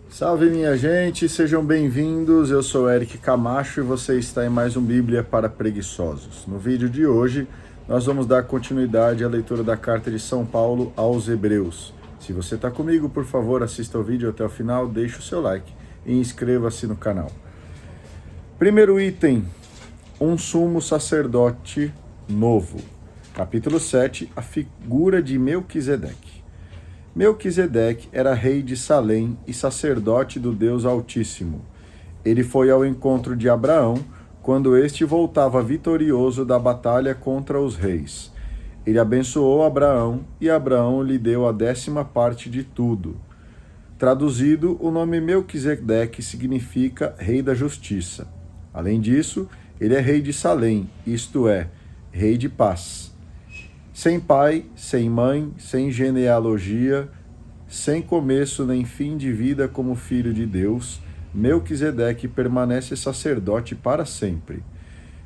Salve minha gente, sejam bem-vindos. Eu sou Eric Camacho e você está em mais um Bíblia para Preguiçosos. No vídeo de hoje, nós vamos dar continuidade à leitura da carta de São Paulo aos Hebreus. Se você está comigo, por favor, assista o vídeo até o final, deixe o seu like e inscreva-se no canal. Primeiro item, um sumo sacerdote novo. Capítulo 7, a figura de Melquisedeque. Melquisedeque era rei de Salém e sacerdote do Deus Altíssimo. Ele foi ao encontro de Abraão quando este voltava vitorioso da batalha contra os reis. Ele abençoou Abraão e Abraão lhe deu a 10ª parte de tudo. Traduzido, o nome Melquisedeque significa rei da justiça. Além disso, ele é rei de Salém, isto é, rei de paz. Sem pai, sem mãe, sem genealogia, sem começo nem fim de vida como filho de Deus, Melquisedeque permanece sacerdote para sempre.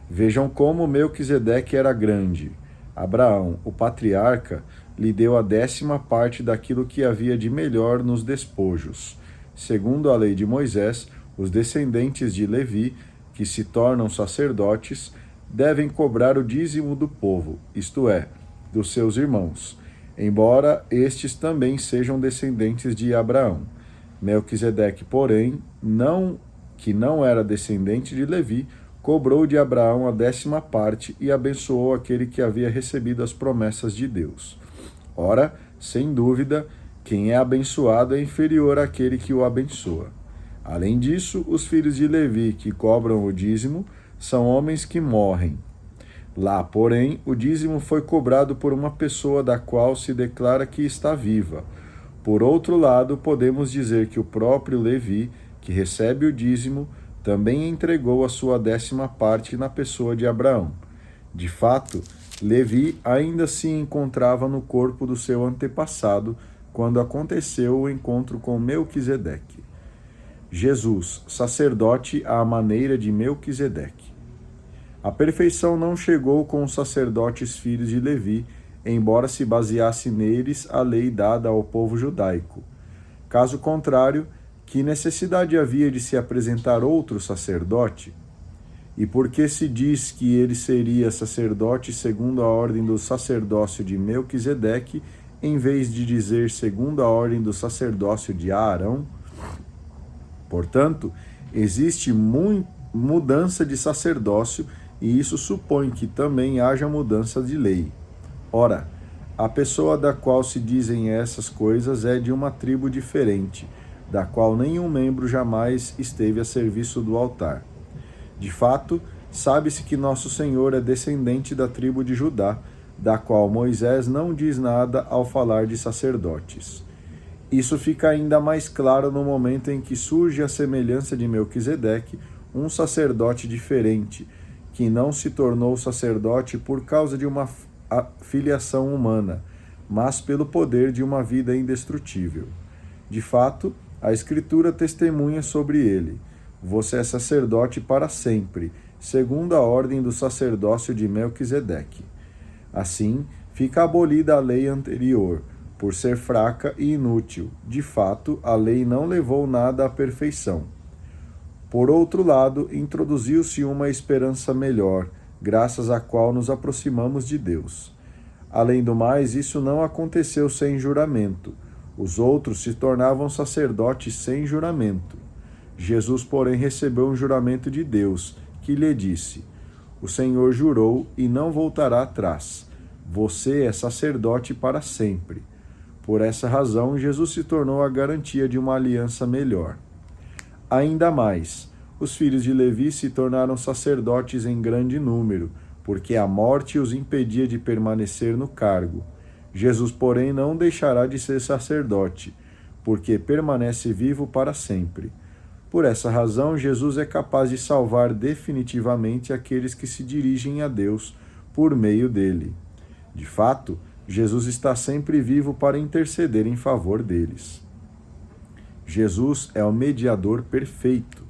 Vejam como Melquisedeque era grande. Abraão, o patriarca, lhe deu a 10ª parte daquilo que havia de melhor nos despojos. Segundo a lei de Moisés, os descendentes de Levi, que se tornam sacerdotes, devem cobrar o dízimo do povo, isto é, dos seus irmãos, embora estes também sejam descendentes de Abraão. Melquisedeque, porém, que não era descendente de Levi, cobrou de Abraão a 10ª parte e abençoou aquele que havia recebido as promessas de Deus. Ora, sem dúvida, quem é abençoado é inferior àquele que o abençoa. Além disso, os filhos de Levi que cobram o dízimo são homens que morrem. Lá, porém, o dízimo foi cobrado por uma pessoa da qual se declara que está viva. Por outro lado, podemos dizer que o próprio Levi, que recebe o dízimo, também entregou a sua 10ª parte na pessoa de Abraão. De fato, Levi ainda se encontrava no corpo do seu antepassado quando aconteceu o encontro com Melquisedeque. Jesus, sacerdote à maneira de Melquisedeque. A perfeição não chegou com os sacerdotes filhos de Levi, embora se baseasse neles a lei dada ao povo judaico. Caso contrário, que necessidade havia de se apresentar outro sacerdote? E por que se diz que ele seria sacerdote segundo a ordem do sacerdócio de Melquisedeque, em vez de dizer segundo a ordem do sacerdócio de Arão? Portanto, existe mudança de sacerdócio e isso supõe que também haja mudança de lei. Ora, a pessoa da qual se dizem essas coisas é de uma tribo diferente, da qual nenhum membro jamais esteve a serviço do altar. De fato, sabe-se que nosso Senhor é descendente da tribo de Judá, da qual Moisés não diz nada ao falar de sacerdotes. Isso fica ainda mais claro no momento em que surge a semelhança de Melquisedeque, um sacerdote diferente, que não se tornou sacerdote por causa de uma filiação humana, mas pelo poder de uma vida indestrutível. De fato, a Escritura testemunha sobre ele: você é sacerdote para sempre, segundo a ordem do sacerdócio de Melquisedeque. Assim, fica abolida a lei anterior, por ser fraca e inútil. De fato, a lei não levou nada à perfeição. Por outro lado, introduziu-se uma esperança melhor, graças à qual nos aproximamos de Deus. Além do mais, isso não aconteceu sem juramento. Os outros se tornavam sacerdotes sem juramento. Jesus, porém, recebeu um juramento de Deus, que lhe disse: o Senhor jurou e não voltará atrás. Você é sacerdote para sempre. Por essa razão, Jesus se tornou a garantia de uma aliança melhor. Ainda mais, os filhos de Levi se tornaram sacerdotes em grande número, porque a morte os impedia de permanecer no cargo. Jesus, porém, não deixará de ser sacerdote, porque permanece vivo para sempre. Por essa razão, Jesus é capaz de salvar definitivamente aqueles que se dirigem a Deus por meio dele. De fato, Jesus está sempre vivo para interceder em favor deles. Jesus é o mediador perfeito.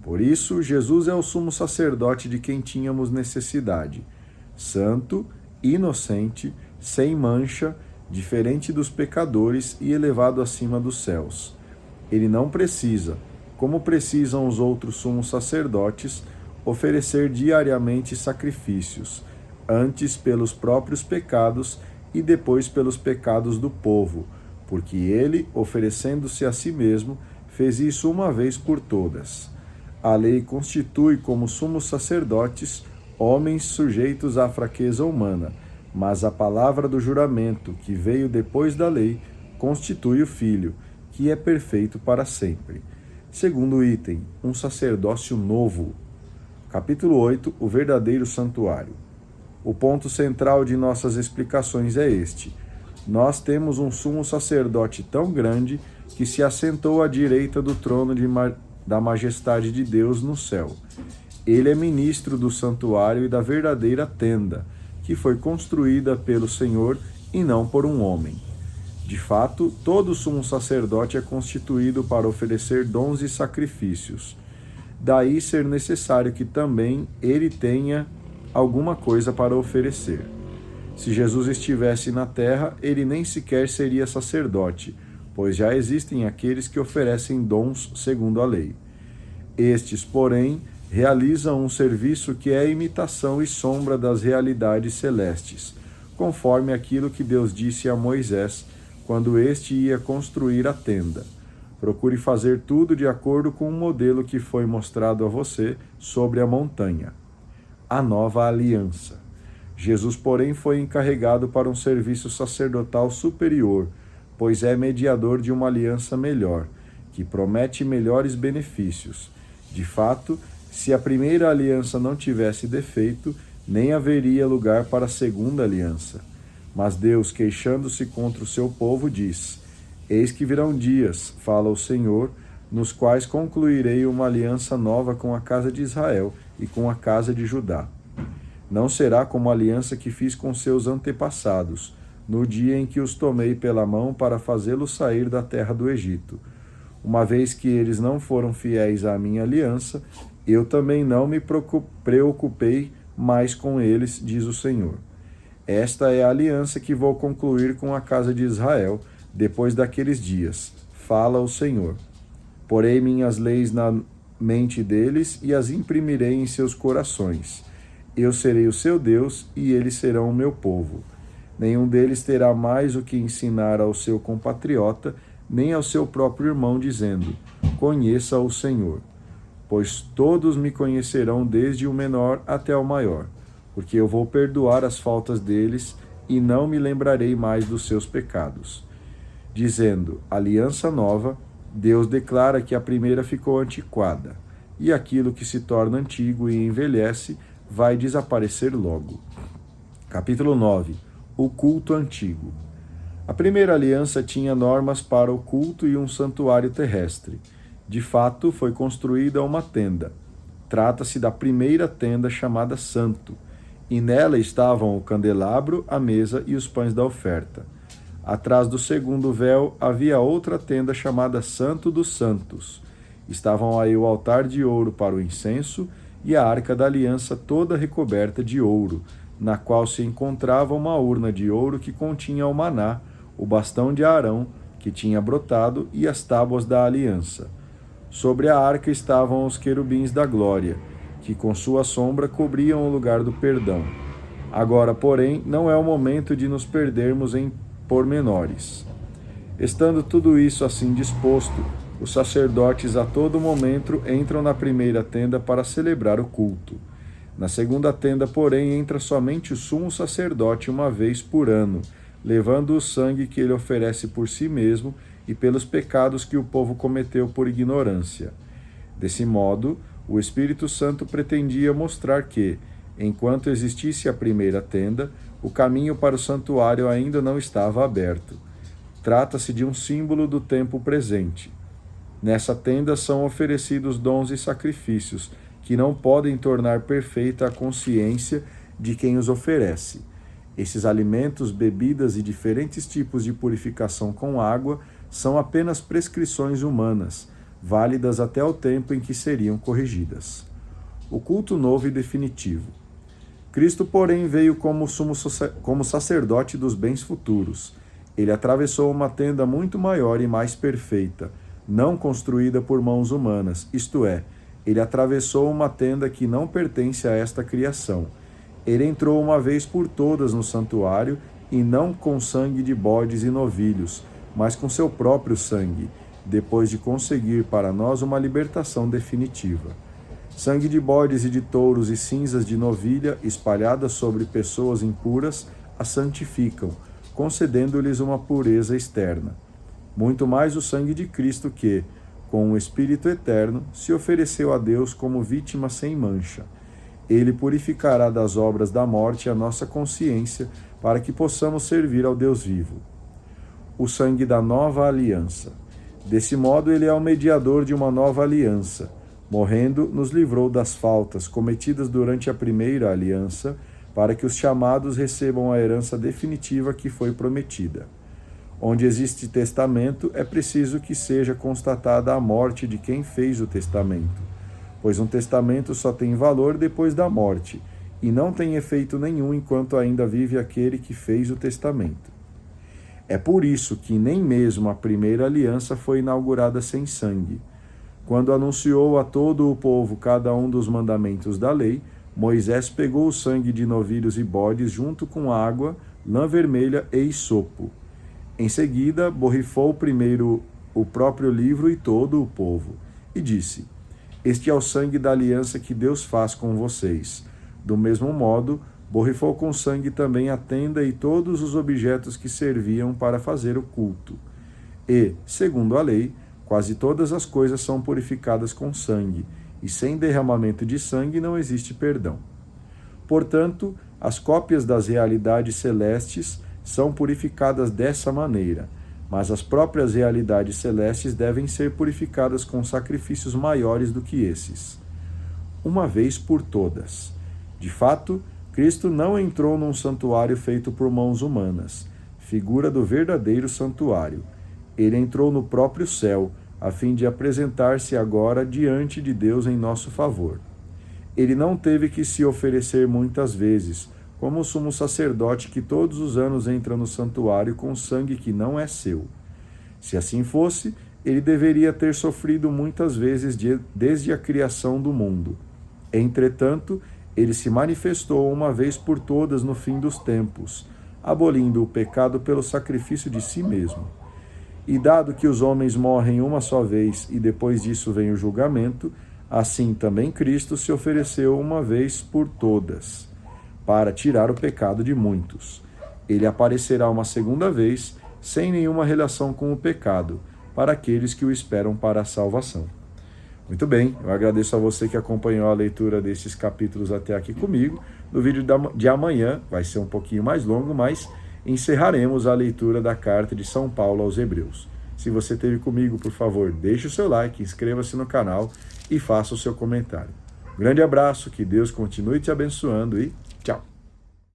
Por isso, Jesus é o sumo sacerdote de quem tínhamos necessidade, santo, inocente, sem mancha, diferente dos pecadores e elevado acima dos céus. Ele não precisa, como precisam os outros sumos sacerdotes, oferecer diariamente sacrifícios, antes pelos próprios pecados e depois pelos pecados do povo, porque ele, oferecendo-se a si mesmo, fez isso uma vez por todas. A lei constitui como sumos sacerdotes homens sujeitos à fraqueza humana, mas a palavra do juramento, que veio depois da lei, constitui o Filho, que é perfeito para sempre. Segundo item, um sacerdócio novo. Capítulo 8, o verdadeiro santuário. O ponto central de nossas explicações é este. Nós temos um sumo sacerdote tão grande que se assentou à direita do trono da majestade de Deus no céu. Ele é ministro do santuário e da verdadeira tenda, que foi construída pelo Senhor e não por um homem. De fato, todo sumo sacerdote é constituído para oferecer dons e sacrifícios. Daí ser necessário que também ele tenha alguma coisa para oferecer. Se Jesus estivesse na terra, ele nem sequer seria sacerdote, pois já existem aqueles que oferecem dons segundo a lei. Estes, porém, realizam um serviço que é imitação e sombra das realidades celestes, conforme aquilo que Deus disse a Moisés quando este ia construir a tenda. Procure fazer tudo de acordo com o modelo que foi mostrado a você sobre a montanha. A nova aliança. Jesus, porém, foi encarregado para um serviço sacerdotal superior, pois é mediador de uma aliança melhor, que promete melhores benefícios. De fato, se a primeira aliança não tivesse defeito, nem haveria lugar para a segunda aliança. Mas Deus, queixando-se contra o seu povo, diz: Eis que virão dias, fala o Senhor, nos quais concluirei uma aliança nova com a casa de Israel e com a casa de Judá. Não será como a aliança que fiz com seus antepassados, no dia em que os tomei pela mão para fazê-los sair da terra do Egito. Uma vez que eles não foram fiéis à minha aliança, eu também não me preocupei mais com eles, diz o Senhor. Esta é a aliança que vou concluir com a casa de Israel, depois daqueles dias, fala o Senhor. Porei minhas leis na mente deles e as imprimirei em seus corações. Eu serei o seu Deus e eles serão o meu povo. Nenhum deles terá mais o que ensinar ao seu compatriota, nem ao seu próprio irmão, dizendo: Conheça o Senhor. Pois todos me conhecerão desde o menor até o maior, porque eu vou perdoar as faltas deles e não me lembrarei mais dos seus pecados. Dizendo aliança nova, Deus declara que a primeira ficou antiquada, e aquilo que se torna antigo e envelhece vai desaparecer logo. Capítulo 9. O culto antigo. A primeira aliança tinha normas para o culto e um santuário terrestre. De fato, foi construída uma tenda. Trata-se da primeira tenda chamada Santo, e nela estavam o candelabro, a mesa e os pães da oferta. Atrás do segundo véu havia outra tenda chamada Santo dos Santos. Estavam aí o altar de ouro para o incenso e a arca da aliança toda recoberta de ouro, na qual se encontrava uma urna de ouro que continha o maná, o bastão de Arão, que tinha brotado, e as tábuas da aliança. Sobre a arca estavam os querubins da glória, que com sua sombra cobriam o lugar do perdão. Agora, porém, não é o momento de nos perdermos em pormenores. Estando tudo isso assim disposto, os sacerdotes a todo momento entram na primeira tenda para celebrar o culto. Na segunda tenda, porém, entra somente o sumo sacerdote uma vez por ano, levando o sangue que ele oferece por si mesmo e pelos pecados que o povo cometeu por ignorância. Desse modo, o Espírito Santo pretendia mostrar que, enquanto existisse a primeira tenda, o caminho para o santuário ainda não estava aberto. Trata-se de um símbolo do tempo presente. Nessa tenda são oferecidos dons e sacrifícios, que não podem tornar perfeita a consciência de quem os oferece. Esses alimentos, bebidas e diferentes tipos de purificação com água são apenas prescrições humanas, válidas até o tempo em que seriam corrigidas. O culto novo e definitivo. Cristo, porém, veio como sacerdote dos bens futuros. Ele atravessou uma tenda muito maior e mais perfeita, não construída por mãos humanas, isto é, ele atravessou uma tenda que não pertence a esta criação. Ele entrou uma vez por todas no santuário, e não com sangue de bodes e novilhos, mas com seu próprio sangue, depois de conseguir para nós uma libertação definitiva. Sangue de bodes e de touros e cinzas de novilha espalhadas sobre pessoas impuras as santificam, concedendo-lhes uma pureza externa. Muito mais o sangue de Cristo que, com o Espírito eterno, se ofereceu a Deus como vítima sem mancha. Ele purificará das obras da morte a nossa consciência, para que possamos servir ao Deus vivo. O sangue da nova aliança. Desse modo, ele é o mediador de uma nova aliança. Morrendo, nos livrou das faltas cometidas durante a primeira aliança, para que os chamados recebam a herança definitiva que foi prometida. Onde existe testamento, é preciso que seja constatada a morte de quem fez o testamento, pois um testamento só tem valor depois da morte, e não tem efeito nenhum enquanto ainda vive aquele que fez o testamento. É por isso que nem mesmo a primeira aliança foi inaugurada sem sangue. Quando anunciou a todo o povo cada um dos mandamentos da lei, Moisés pegou o sangue de novilhos e bodes junto com água, lã vermelha e hisopo. Em seguida, borrifou primeiro o próprio livro e todo o povo, e disse: Este é o sangue da aliança que Deus faz com vocês. Do mesmo modo, borrifou com sangue também a tenda e todos os objetos que serviam para fazer o culto. E, segundo a lei, quase todas as coisas são purificadas com sangue, e sem derramamento de sangue não existe perdão. Portanto, as cópias das realidades celestes são purificadas dessa maneira, mas as próprias realidades celestes devem ser purificadas com sacrifícios maiores do que esses. Uma vez por todas. De fato, Cristo não entrou num santuário feito por mãos humanas, figura do verdadeiro santuário. Ele entrou no próprio céu, a fim de apresentar-se agora diante de Deus em nosso favor. Ele não teve que se oferecer muitas vezes, como o sumo sacerdote que todos os anos entra no santuário com sangue que não é seu. Se assim fosse, ele deveria ter sofrido muitas vezes desde a criação do mundo. Entretanto, ele se manifestou uma vez por todas no fim dos tempos, abolindo o pecado pelo sacrifício de si mesmo. E dado que os homens morrem uma só vez e depois disso vem o julgamento, assim também Cristo se ofereceu uma vez por todas, para tirar o pecado de muitos. Ele aparecerá uma segunda vez, sem nenhuma relação com o pecado, para aqueles que o esperam para a salvação. Muito bem, eu agradeço a você que acompanhou a leitura desses capítulos até aqui comigo. No vídeo de amanhã, vai ser um pouquinho mais longo, mas encerraremos a leitura da carta de São Paulo aos Hebreus. Se você esteve comigo, por favor, deixe o seu like, inscreva-se no canal e faça o seu comentário. Um grande abraço, que Deus continue te abençoando e tchau!